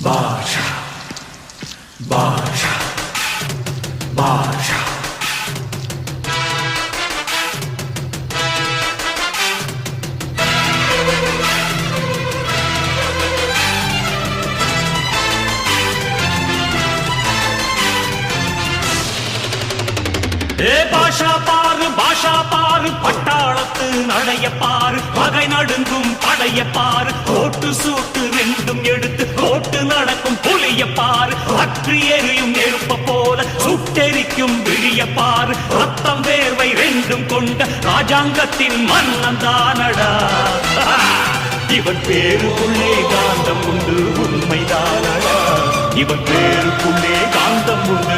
பாஷா பாஷா பாஷா பாஷா பாரு பட்டாளத்து நடைய பாரு பகை நடுங்கும் படைய பாரு கோட்டு சூட்டு ரெண்டும் எடுத்து கோட்டு நடக்கும் புலிய பாரு அற்றி எரியும் நெருப்ப போல சுட்டெரிக்கும் விழிய பாரு ரத்தம் வேர்வை ரெண்டும் கொண்ட ராஜாங்கத்தின் மன்னன் தானடா இவன் பேருக்குள்ளே காந்தம் உண்டு உண்மைதானடா இவன் பேருக்குள்ளே காந்தம் உண்டு